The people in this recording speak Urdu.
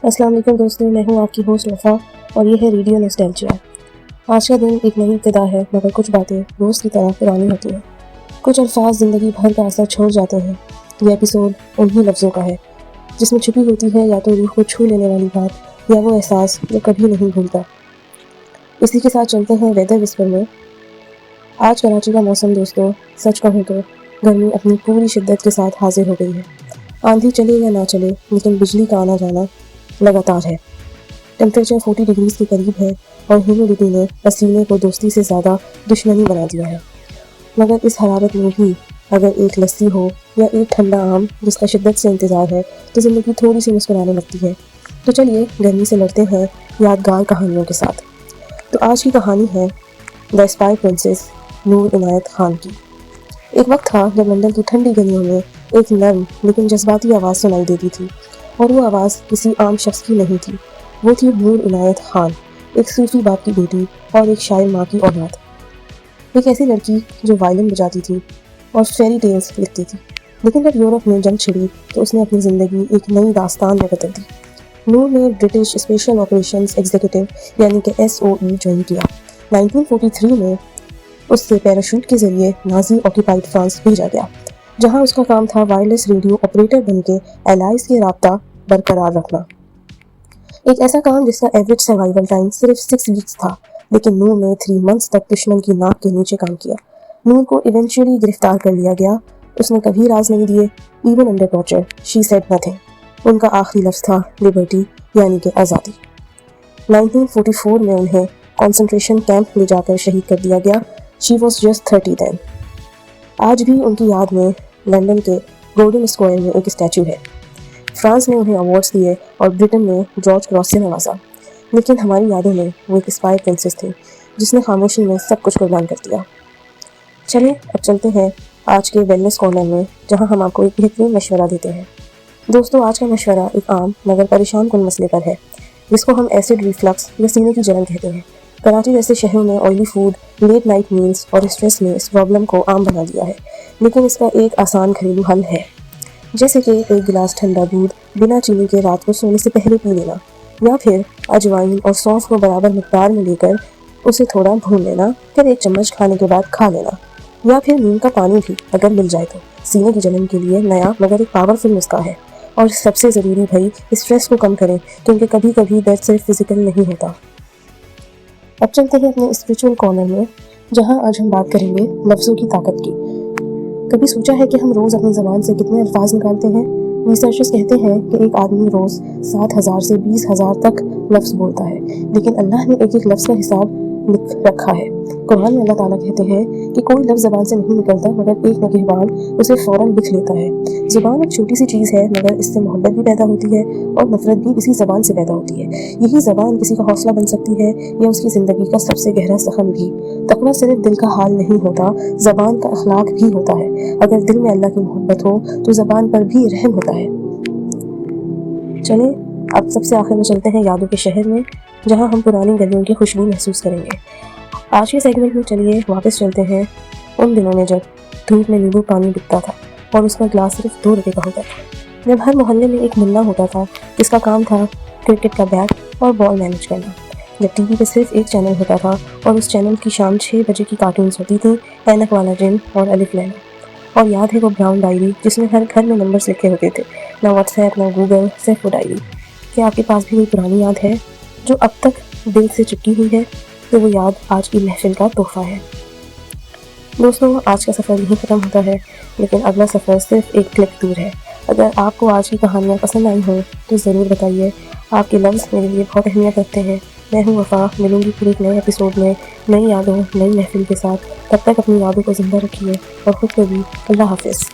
السلام علیکم دوستوں، میں ہوں آپ کی ہوسٹ وفا اور یہ ہے ریڈیو نوسٹالجیا۔ آج کا دن ایک نئی ابتدا ہے، مگر کچھ باتیں روز کی طرح پرانی ہوتی ہیں۔ کچھ الفاظ زندگی بھر کا اثر چھوڑ جاتے ہیں۔ یہ ایپیسوڈ انہی لفظوں کا ہے جس میں چھپی ہوتی ہے یا تو روح کو چھو لینے والی بات یا وہ احساس جو کبھی نہیں بھولتا۔ اسی کے ساتھ چلتے ہیں ویدر وسپر میں۔ آج کراچی کا موسم دوستوں، سچ کہوں تو گرمی اپنی پوری شدت کے ساتھ حاضر ہو گئی ہے۔ آندھی چلے یا نہ چلے لیکن بجلی کا آنا جانا لگاتار ہے۔ ٹیمپریچر 40 ڈگریز کے قریب ہے اور ہیومیڈیٹی نے پسینے کو دوستی سے زیادہ دشمنی بنا دیا ہے۔ مگر اس حرارت میں بھی اگر ایک لسی ہو یا ایک ٹھنڈا آم جس کا شدت سے انتظار ہے تو زندگی تھوڑی سی مسکرانے لگتی ہے۔ تو چلیے گرمی سے لڑتے ہیں یادگار کہانیوں کے ساتھ۔ تو آج کی کہانی ہے دی اسپائی پرنسس نور عنایت خان کی۔ ایک وقت تھا جب لندن کی ٹھنڈی گلیوں میں ایک نرم لیکن جذباتی آواز سنائی دیتی تھی، اور وہ آواز کسی عام شخص کی نہیں تھی۔ وہ تھی نور عنایت خان، ایک صوفی باپ کی بیٹی اور ایک شاعر ماں کی اولاد۔ ایک ایسی لڑکی جو وائلن بجاتی تھی اور فیری ٹیلز لکھتی تھی، لیکن جب یورپ میں جنگ چھڑی تو اس نے اپنی زندگی ایک نئی داستان میں بدل دی۔ نور نے برٹش اسپیشل آپریشنز ایگزیکٹو یعنی کہ SOE جوائن کیا۔ 1943 میں اس سے پیراشوٹ کے ذریعے نازی آکیپائڈ فرانس بھیجا گیا، جہاں اس کا کام تھا وائرلیس ریڈیو آپریٹر بن کے الائز کے رابطہ برقرار رکھنا۔ ایک ایسا کام جس کا ایوریج سروائیول ٹائم صرف 6 ویکس تھا، لیکن نور نے 3 منتھس تک دشمن کی ناک کے نیچے کام کیا۔ نور کو ایونچولی گرفتار کر لیا گیا۔ اس نے کبھی راز نہیں دیے۔ Even under torture she said nothing. ان کا آخری لفظ تھا لبرٹی یعنی کہ آزادی۔ 1944 میں انہیں کنسنٹریشن کیمپ لے جا کر شہید کر دیا گیا۔ شی واز جسٹ 30 دین۔ آج بھی ان کی یاد میں لندن کے گولڈن اسکوائر میں ایک اسٹیچو ہے۔ فرانس نے انہیں ایوارڈز دیے اور برٹن نے جارج کراس سے نوازا، لیکن ہماری یادوں میں وہ ایک اسپائی پرنسس تھی جس نے خاموشی میں سب کچھ قربان کر دیا۔ چلیں اب چلتے ہیں آج کے ویلنس کارنر میں، جہاں ہم آپ کو ایک بہترین مشورہ دیتے ہیں۔ دوستوں، آج کا مشورہ ایک عام مگر پریشان کن مسئلے پر ہے، جس کو ہم ایسڈ ریفلکس یا سینے کی جلن کہتے ہیں۔ کراچی جیسے شہروں میں آئلی فوڈ، لیٹ نائٹ میلز اور اسٹریس نے اس پرابلم کو عام بنا دیا ہے، لیکن اس کا ایک آسان گھریلو حل ہے، جیسے کہ ایک گلاس ٹھنڈا دودھ بنا چینی کے رات کو سونے سے پہلے پی لینا، یا پھر اجوائن اور سونف کو برابر مقدار میں لے کر اسے تھوڑا بھون لینا، پھر 1 چمچ کھانے کے بعد کھا لینا، یا پھر نیم کا پانی بھی اگر مل جائے تو۔ سینے کی جلن کے لیے نیا مگر ایک پاورفل نسخہ ہے، اور سب سے ضروری بھائی اسٹریس کو کم کریں، کیونکہ کبھی کبھی درد صرف فزیکل نہیں ہوتا۔ اب چلتے ہیں اپنے اسپریچول کارنر میں، جہاں آج ہم بات کریں گے لفظوں کی طاقت کی۔ کبھی سوچا ہے کہ ہم روز اپنی زبان سے کتنے الفاظ نکالتے ہیں؟ ریسرچرز کہتے ہیں کہ ایک آدمی روز 7,000 سے 20,000 تک لفظ بولتا ہے، لیکن اللہ نے ایک ایک لفظ کا حساب لکھ رکھا ہے۔ قرآن میں اللہ تعالیٰ کہتے ہیں کہ کوئی لفظ زبان سے نہیں نکلتا مگر ایک نگہبان اسے فوراً لکھ لیتا ہے۔ زبان ایک چھوٹی سی چیز ہے، مگر اس سے محبت بھی پیدا ہوتی ہے اور نفرت بھی اسی زبان سے پیدا ہوتی ہے۔ یہی زبان کسی کا حوصلہ بن سکتی ہے یا اس کی زندگی کا سب سے گہرا زخم بھی۔ تقویٰ صرف دل کا حال نہیں ہوتا، زبان کا اخلاق بھی ہوتا ہے۔ اگر دل میں اللہ کی محبت ہو تو زبان پر بھی رحم ہوتا ہے۔ چلیں اب سب سے آخر میں چلتے ہیں یادوں کے شہر میں، جہاں ہم پرانی گلیوں کی خوشبو محسوس کریں گے۔ آج کے سیگمنٹ میں چلیے واپس چلتے ہیں ان دنوں میں جب دھوپ میں نیبو پانی بکتا تھا اور اس کا گلاس صرف 2 روپے کا ہوتا تھا، جب ہر محلے میں ایک منا ہوتا تھا جس کا کام تھا کرکٹ کا بیٹ اور بال مینج کرنا، جب ٹی وی پہ صرف ایک چینل ہوتا تھا اور اس چینل کی شام 6 بجے کی کارٹونز ہوتی تھیں، اینک والا جن اور الف لیلا۔ اور یاد ہے وہ براؤن ڈائری جس میں ہر گھر میں نمبرز لکھے ہوتے تھے، نہ واٹس ایپ، نہ گوگل، صرف وہ ڈائری۔ کیا آپ کے پاس بھی کوئی پرانی یاد ہے جو اب تک دل سے چپکی ہوئی ہے؟ تو وہ یاد آج کی محفل کا تحفہ ہے۔ دوستوں، آج کا سفر یہیں ختم ہوتا ہے، لیکن اگلا سفر صرف ایک کلک دور ہے۔ اگر آپ کو آج کی کہانیاں پسند آئی ہوں تو ضرور بتائیے۔ آپ کے لفظ میرے لیے بہت اہمیت رکھتے ہیں۔ میں ہوں وفا، ملوں گی پھر ایک نئے ایپیسوڈ میں نئی یادوں، نئی محفل کے ساتھ۔ تب تک اپنی یادوں کو زندہ رکھیے اور خود کو بھی۔ اللہ حافظ۔